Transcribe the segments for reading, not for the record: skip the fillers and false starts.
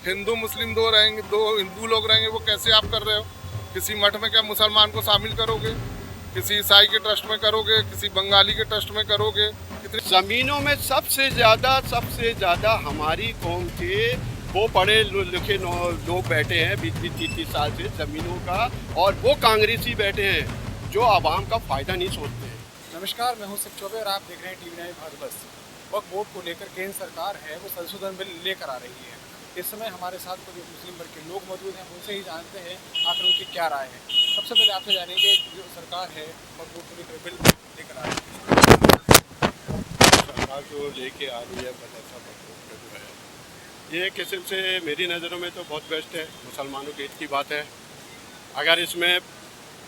हिंदू मुस्लिम दो रहेंगे, दो हिंदू लोग रहेंगे, वो कैसे आप कर रहे हो? किसी मठ में क्या मुसलमान को शामिल करोगे? किसी ईसाई के ट्रस्ट में करोगे? किसी बंगाली के ट्रस्ट में करोगे? कितनी ज़मीनों में सबसे ज़्यादा हमारी कौम के वो पढ़े लिखे लोग बैठे हैं 20-20 30-30 साल से ज़मीनों का, और वो कांग्रेसी बैठे हैं जो आवाम का फ़ायदा नहीं सोचते हैं। नमस्कार, मैं हूं शिव चौबे और आप देख रहे हैं टीवी 9 भारत बस। वक्फ बोर्ड को लेकर केंद्र सरकार है वो संशोधन बिल लेकर आ रही है। इस समय हमारे साथ कुछ मुस्लिम वर्ग के लोग मौजूद हैं, उनसे ही जानते हैं आखिर उनकी क्या राय है। सबसे पहले आपसे जानेंगे जो सरकार है वक्फ बोर्ड को लेकर बिल लेकर आ रही है। सरकार जो लेके आ रही है मदरसा बोर्ड का जो है, ये किस्म से मेरी नज़रों में तो बहुत बेस्ट है। मुसलमानों के हित की बात है। अगर इसमें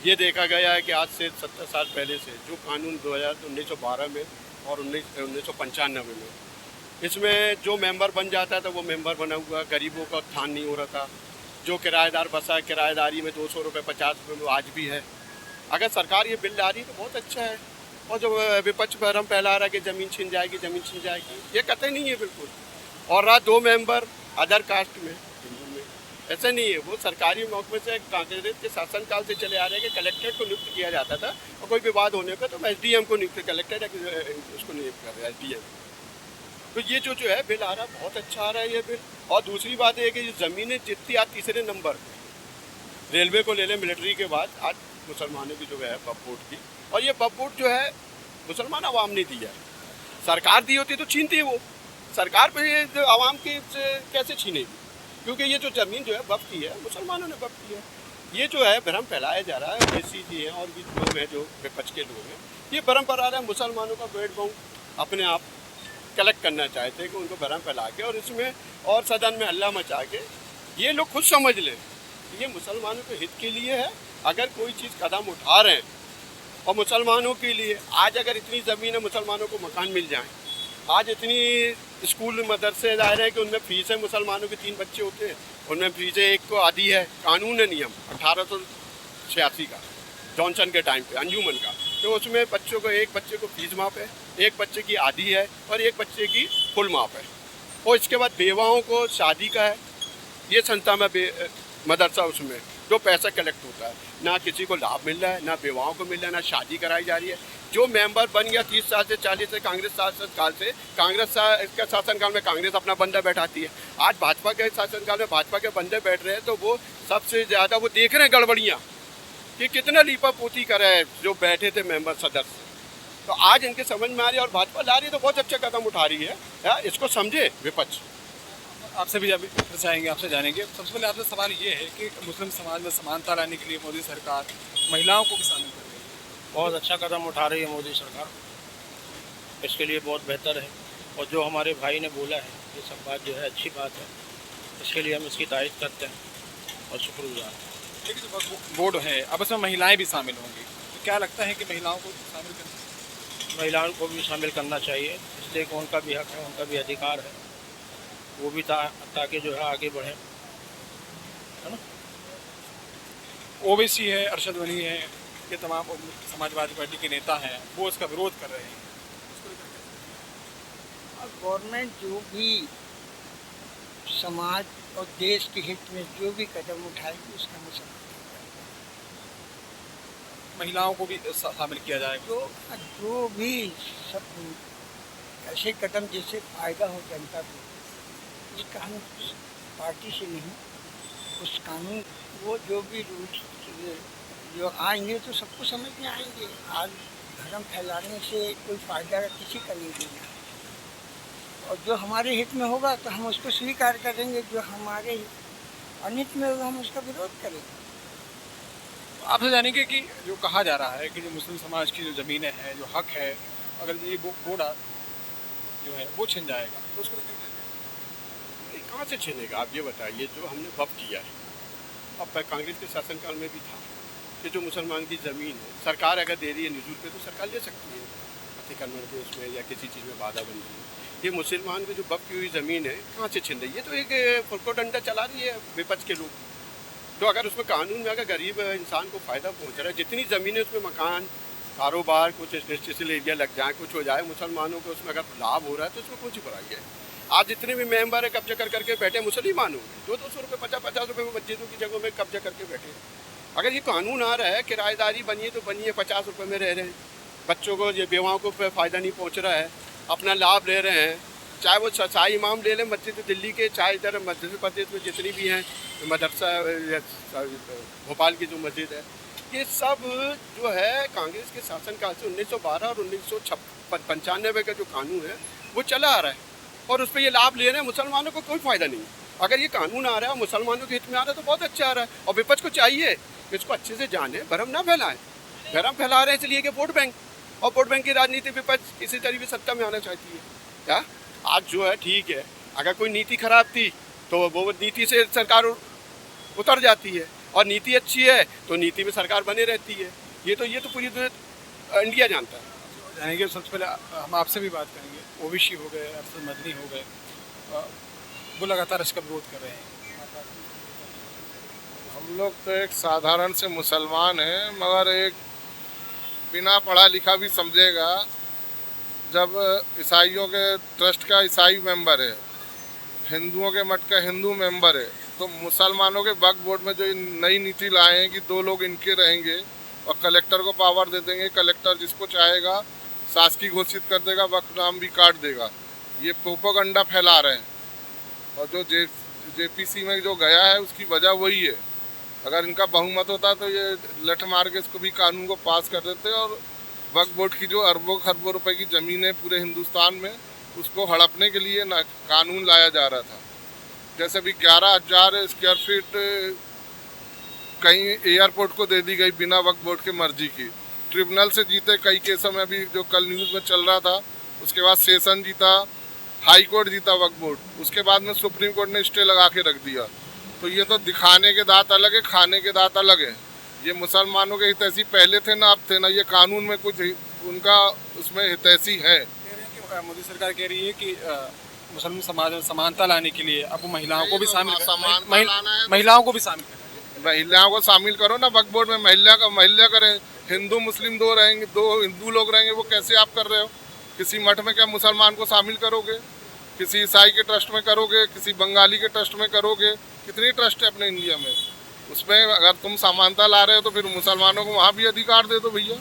ये देखा गया है कि आज से 70 साल पहले से जो कानून 1912 में और 1995 में, इसमें जो मेंबर बन जाता था वो मेंबर बना हुआ, गरीबों का उत्थान नहीं हो रहा था। जो किराएदार बसा, किराएदारी में 200 रुपये 50 रुपये वो आज भी है। अगर सरकार ये बिल ला रही है तो बहुत अच्छा है। और जो विपक्ष भरम फैला रहा है कि ज़मीन छिन जाएगी, ज़मीन छिन जाएगी, ये कतई नहीं है बिल्कुल। और रहा 2 मेंबर अदर कास्ट में, हिंदू में, ऐसा नहीं है। वो सरकारी महकमे से कांग्रेस के शासनकाल से चले आ रहे हैं कि कलेक्ट्रेट को नियुक्त किया जाता था, और कोई विवाद होने पर तो SDM को नियुक्त, कलेक्ट्रेट उसको नियुक्त कर रहे हैं, SDM। तो ये जो है बिल आ रहा है, बहुत अच्छा आ रहा है ये बिल। और दूसरी बात ये है कि ज़मीनें जितनी आज तीसरे नंबर पे, रेलवे को ले लें, मिलिट्री के बाद आज मुसलमानों की जो है वक्फ बोर्ड की। और ये वक्फ बोर्ड जो है मुसलमान आवाम ने दिया है। सरकार दी होती तो छीनती है वो। सरकार पे ये जो आवाम की से कैसे छीनेगी? क्योंकि ये जो ज़मीन जो है वक्फ की है, मुसलमानों ने वक्फ की है। ये जो है भ्रम फैलाया जा रहा है। देसी जी हैं और भी लोग हैं जो विपक्ष के लोग हैं, ये भ्रम फैला रहे हैं। मुसलमानों का वोट बैंक अपने आप कलेक्ट करना चाहते हैं कि उनको भ्रम फैला के और इसमें और सदन में हल्ला मचा के ये लोग खुद समझ लें ये मुसलमानों के हित के लिए है। अगर कोई चीज़ कदम उठा रहे हैं और मुसलमानों के लिए, आज अगर इतनी ज़मीन है मुसलमानों को मकान मिल जाए, आज इतनी स्कूल मदरसे जा रहे हैं कि उनमें फीस है, मुसलमानों के 3 बच्चे होते हैं, उनमें फीसें एक को आधी है। कानून है, नियम 1886 का, जॉनसन के टाइम पे अंजुमन का, तो उसमें बच्चों को, एक बच्चे को फीस माफ़ है, एक बच्चे की आधी है और एक बच्चे की फुल माफ़ है। और इसके बाद बेवाओं को शादी का है, ये संस्था में मदरसा, उसमें जो पैसा कलेक्ट होता है, ना किसी को लाभ मिल रहा है, ना बेवाओं को मिल रहा है, ना शादी कराई जा रही है। जो मेंबर बन गया 30 साल से 40 से कांग्रेस शासनकाल से, इसका शासनकाल में कांग्रेस अपना बंदा बैठाती है। आज भाजपा के शासनकाल में भाजपा के बंदे बैठ रहे हैं, तो वो सबसे ज़्यादा वो देख रहे हैं गड़बड़ियाँ कि कितना लीपा पोती कर रहे हैं जो बैठे थे मेंबर सदस्य। तो आज इनके समझ में आ रही है और भाजपा ला रही है, तो बहुत अच्छा कदम उठा रही है। इसको समझे विपक्ष। आपसे भी अभी चाहेंगे, आपसे जानेंगे। सबसे पहले आपसे सवाल ये है कि मुस्लिम समाज में समानता लाने के लिए मोदी सरकार महिलाओं को भी शामिल कर रही है। बहुत अच्छा कदम उठा रही है मोदी सरकार, इसके लिए बहुत बेहतर है। और जो हमारे भाई ने बोला है ये सब बात जो है अच्छी बात है, इसके लिए हम इसकी तारीफ करते हैं और शुक्रगुजार हैं। लेकिन जो वक्फ बोर्ड है अब इसमें महिलाएं भी शामिल होंगी, तो क्या लगता है कि महिलाओं को शामिल करना? महिलाओं को भी शामिल करना चाहिए, इसलिए कि उनका भी हक है, उनका भी अधिकार है, वो भी ताकि जो है आगे बढ़े, है ना। ओवैसी है, अरशद गनी है, ये तमाम समाजवादी पार्टी के नेता हैं, वो इसका विरोध कर रहे हैं। गवर्नमेंट जो भी समाज और देश के हित में जो भी कदम उठाएगी उसका हम समर्थन महिलाओं को भी शामिल किया जाएगा। जो भी सब ऐसे कदम जिससे फायदा हो जनता को, उस कानून पार्टी से नहीं, उस कानून वो जो भी रूल्स जो आएंगे तो सबको समझ में आएंगे। आज धर्म फैलाने से कोई फायदा किसी का नहीं देना, और जो हमारे हित में होगा तो हम उसको स्वीकार करेंगे, जो हमारे अनित में होगा हम उसका विरोध करेंगे। आपसे जानेंगे कि जो कहा जा रहा है कि जो मुस्लिम समाज की जो ज़मीनें हैं, जो हक है, अगर ये बोर्ड जो है वो छिन जाएगा तो उसको कहाँ से छिनेगा? आप ये बताइए। जो हमने वक्फ किया है, अब कांग्रेस के शासनकाल में भी था कि जो मुसलमान की ज़मीन है सरकार अगर दे रही है निजुल पे, तो सरकार ले सकती है अतिक्रमण के उसमें या किसी चीज़ में बाधा बन रही है। ये मुसलमान की जो वक्फ की हुई ज़मीन है कहाँ से छिन रही है? ये तो एक फुलको डंडा चला रही है विपक्ष के लोग। तो अगर उसमें कानून में अगर गरीब इंसान को फ़ायदा पहुँच रहा है, जितनी ज़मीन है उसमें मकान, कारोबार, कुछ इंडस्ट्रियल एरिया लग जाए, कुछ हो जाए, मुसलमानों को उसमें अगर लाभ हो रहा है तो उसमें कौन सी बुराई है? आज जितने भी मेंबर है कब्जा कर करके बैठे मुसलमान हो, 200 रुपये 50 रुपये में मस्जिदों की जगहों में कब्जा करके बैठे। अगर ये कानून आ रहा है किराएदारी बनिए तो बनिए, 50 रुपये में रह रहे हैं, बच्चों को ये बेवाओं को फ़ायदा नहीं पहुंच रहा है, अपना लाभ ले रहे हैं। चाहे वो शाही इमाम ले लें मस्जिद दिल्ली के, चाहे इधर मध्य प्रदेश में जितनी भी हैं मदरसा भोपाल की जो मस्जिद है, ये सब जो है कांग्रेस के शासनकाल से 1912 और 1995 का जो कानून है वो चला आ रहा है और उस पर ये लाभ ले रहे हैं। मुसलमानों को कोई फ़ायदा नहीं है। अगर ये कानून आ रहा है मुसलमानों के हित में आ रहा है तो बहुत अच्छा आ रहा है और विपक्ष को चाहिए इसको अच्छे से जाने, भरम ना फैलाएं। भरम फैला रहे हैं इसलिए कि वोट बैंक, और वोट बैंक की राजनीति विपक्ष किसी तरीके सत्ता में आना चाहती है क्या? आज जो है ठीक है, अगर कोई नीति खराब थी तो वो नीति से सरकार उतर जाती है और नीति अच्छी है तो नीति में सरकार बने रहती है। ये तो पूरी इंडिया जानता है। जानेंगे सबसे पहले हम आपसे भी बात करेंगे। ओबीसी हो गए, अरशद मदनी हो गए, वो लगातार इसका विरोध कर रहे हैं। हम लोग तो एक साधारण से मुसलमान हैं, मगर एक बिना पढ़ा लिखा भी समझेगा। जब ईसाइयों के ट्रस्ट का ईसाई मेंबर है, हिंदुओं के मठ का हिंदू मेंबर है, तो मुसलमानों के वक्फ बोर्ड में जो नई नीति लाए हैं कि 2 लोग इनके रहेंगे और कलेक्टर को पावर दे देंगे, कलेक्टर जिसको चाहेगा शासकीय घोषित कर देगा, वक्फ नाम भी काट देगा, ये प्रोपेगेंडा फैला रहे हैं। और जो जेपीसी में जो गया है उसकी वजह वही है। अगर इनका बहुमत होता तो ये लठ मार के इसको भी कानून को पास कर देते और वक्फ बोर्ड की जो अरबों खरबों रुपए की ज़मीनें पूरे हिंदुस्तान में उसको हड़पने के लिए ना कानून लाया जा रहा था। जैसे भी 11,000 स्क्वायर फीट कहीं एयरपोर्ट को दे दी गई बिना वक्फ बोर्ड की मर्जी की। ट्रिब्यूनल से जीते कई केसों में, अभी जो कल न्यूज़ में चल रहा था, उसके बाद सेशन जीता, हाई कोर्ट जीता वक्फ बोर्ड, उसके बाद में सुप्रीम कोर्ट ने स्टे लगा के रख दिया। तो ये तो दिखाने के दांत अलग है, खाने के दांत अलग है। ये मुसलमानों के हितैषी पहले थे ना अब थे ना, ये कानून में कुछ उनका उसमें हितैषी है। मोदी सरकार कह रही है कि मुसलमान समाज में समानता लाने के लिए अब महिलाओं को भी शामिल महिलाओं को भी शामिल करें। महिलाओं को शामिल करो ना वक्फ बोर्ड में, महिला करें। हिंदू मुस्लिम 2 रहेंगे, 2 हिंदू लोग रहेंगे, वो कैसे आप कर रहे हो? किसी मठ में क्या मुसलमान को शामिल करोगे? किसी ईसाई के ट्रस्ट में करोगे, किसी बंगाली के ट्रस्ट में करोगे? कितनी ट्रस्ट है अपने इंडिया में, उसमें अगर तुम समानता ला रहे हो तो फिर मुसलमानों को वहाँ भी अधिकार दे दो भैया।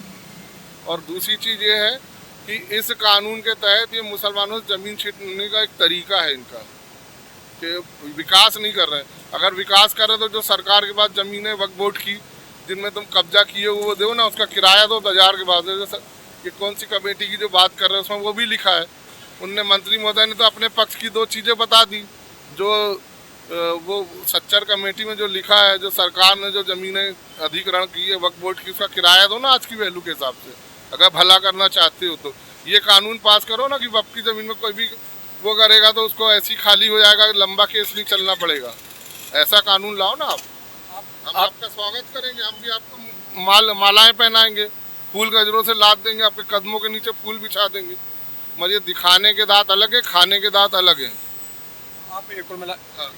और दूसरी चीज़ ये है कि इस कानून के तहत ये मुसलमानों से ज़मीन छीनने का एक तरीका है इनका, कि विकास नहीं कर रहे। अगर विकास कर रहे तो जो सरकार के पास ज़मीन है वक्फ बोर्ड की, जिनमें तुम कब्जा किए हो, वो दो ना, उसका किराया दो 1000 के बाद। ये कौन सी कमेटी की जो बात कर रहे हैं उसमें वो भी लिखा है। उनने मंत्री महोदय ने तो अपने पक्ष की 2 चीज़ें बता दी। जो वो सच्चर कमेटी में जो लिखा है, जो सरकार ने जो ज़मीनें अधिग्रहण की है वक्फ बोर्ड की, उसका किराया दो ना आज की वैल्यू के हिसाब से, अगर भला करना चाहते हो तो। ये कानून पास करो ना कि वक्फ की ज़मीन में कोई भी वो करेगा तो उसको ऐसी खाली हो जाएगा, लंबा केस नहीं चलना पड़ेगा। ऐसा कानून लाओ ना आप। हम आपका स्वागत करेंगे, हम भी आपको मालाएँ पहनाएंगे, फूल गजरों से लाद देंगे, आपके कदमों के नीचे फूल बिछा देंगे। मगर ये दिखाने के दांत अलग है, खाने के दांत अलग है। आप एक मिला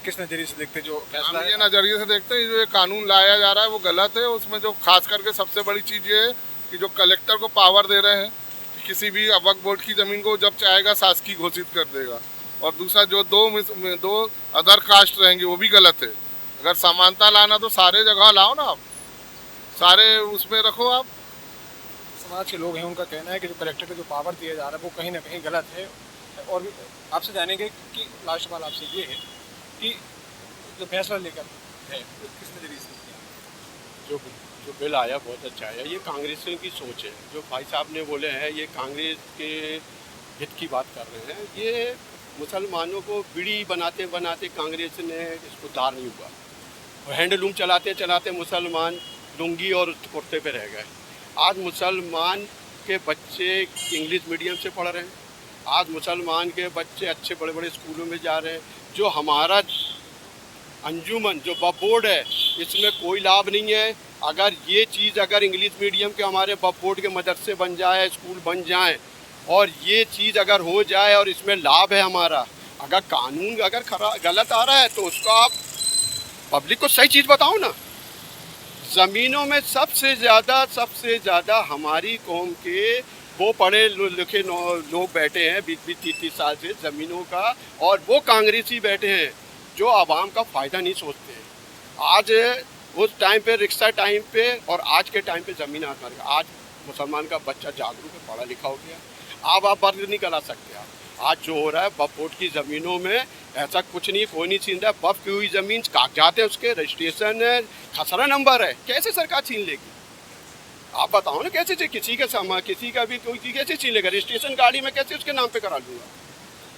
किस नज़रिए से देखते जो फैसला हम ये नज़रिए से देखते हैं जो ये कानून लाया जा रहा है वो गलत है। उसमें जो खास करके सबसे बड़ी चीज़ ये है कि जो कलेक्टर को पावर दे रहे हैं कि किसी भी वक्फ बोर्ड की ज़मीन को जब चाहेगा शासकीय घोषित कर देगा। और दूसरा जो दो अदर कास्ट रहेंगे वो भी गलत है। अगर समानता लाना तो सारे जगह लाओ ना आप, सारे उसमें रखो आप। समाज के लोग हैं उनका कहना है कि जो कलेक्टर को जो पावर दिया जा रहा है वो कहीं ना कहीं गलत है। और आपसे जानेंगे कि लास्ट सवाल आपसे ये है कि जो फैसला लेकर है वो किस नज़रिए से जो बिल आया बहुत अच्छा आया। ये कांग्रेसियों की सोच है, जो भाई साहब ने बोले हैं ये कांग्रेस के हित की बात कर रहे हैं। ये मुसलमानों को बीड़ी बनाते बनाते कांग्रेस ने इसको दार नहीं हुआ, और हैंडलूम चलाते चलाते मुसलमान लुंगी और कुर्ते पे रह गए। आज मुसलमान के बच्चे इंग्लिश मीडियम से पढ़ रहे हैं, आज मुसलमान के बच्चे अच्छे बड़े बड़े स्कूलों में जा रहे हैं। जो हमारा अंजुमन जो वक्फ बोर्ड है इसमें कोई लाभ नहीं है। अगर ये चीज़ अगर इंग्लिश मीडियम के हमारे वक्फ बोर्ड के मदरसे बन जाए, स्कूल बन जाएं, और ये चीज़ अगर हो जाए और इसमें लाभ है हमारा, अगर कानून अगर गलत आ रहा है तो उसको आप पब्लिक को सही चीज़ बताओ ना। ज़मीनों में सबसे ज़्यादा हमारी कौम के वो पढ़े लिखे लोग बैठे हैं 20-20 30-30 साल से ज़मीनों का, और वो कांग्रेसी बैठे हैं जो आवाम का फ़ायदा नहीं सोचते हैं। आज उस टाइम पे रिक्शा टाइम पे और आज के टाइम पे ज़मीन आसमान का। आज मुसलमान का बच्चा जागरूक है, पढ़ा लिखा हो गया। अब आप वर्ग नहीं करा सकते आप। आज जो हो रहा है वक्फ बोर्ड की ज़मीनों में ऐसा कुछ नहीं, कोई नहीं छीन रहा है। वक्फ की हुई ज़मीन, कागजात है, उसके रजिस्ट्रेशन है, खसरा नंबर है, कैसे सरकार छीन लेगी? आप बताओ ना कैसे किसी का सामान, किसी का भी कोई कैसे छीन लेगा? रजिस्ट्रेशन गाड़ी में कैसे उसके नाम पे करा लूँगा?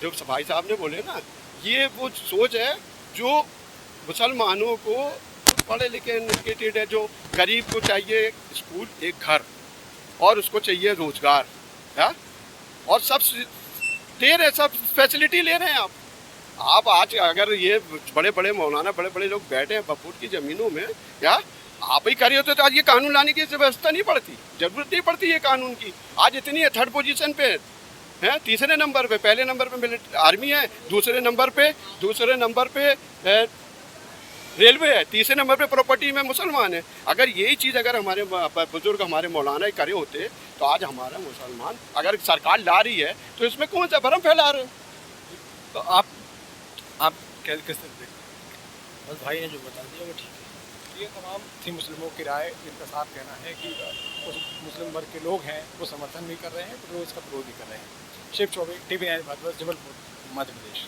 जो भाई साहब ने बोले ना, ये वो सोच है जो मुसलमानों को, पढ़े लिखे एजुकेटेड है, जो गरीब को चाहिए स्कूल, एक घर, और उसको चाहिए रोजगार है, और सब दे रहे, सब फैसिलिटी ले रहे हैं आप आज अगर ये बड़े बड़े मौलाना, बड़े बड़े लोग बैठे हैं वक्फ बोर्ड की ज़मीनों में, या आप ही करे होते तो आज ये कानून लाने की व्यवस्था नहीं पड़ती, जरूरत नहीं पड़ती ये कानून की। आज इतनी है, 3rd पोजीशन पे है, 3रे नंबर पे, पहले नंबर पे आर्मी है, दूसरे नंबर पे रेलवे है, 3रे नंबर पे प्रॉपर्टी में मुसलमान है। अगर यही चीज़ अगर हमारे बुजुर्ग, हमारे मौलाना करे होते तो आज हमारा मुसलमान, अगर सरकार ला रही है तो इसमें कौन सा भरम फैला रहे हो? तो आप किस तरह देखते हैं? बस भाई ने जो बता दिया वो ठीक है। ये तमाम थी मुस्लिमों की राय, जिनका साफ कहना है कि कुछ मुस्लिम वर्ग के लोग हैं वो समर्थन भी कर रहे हैं, कुछ लोग इसका विरोध भी कर रहे हैं। शिव चौबे, TV9 भारतवर्ष, जबलपुर, मध्य प्रदेश।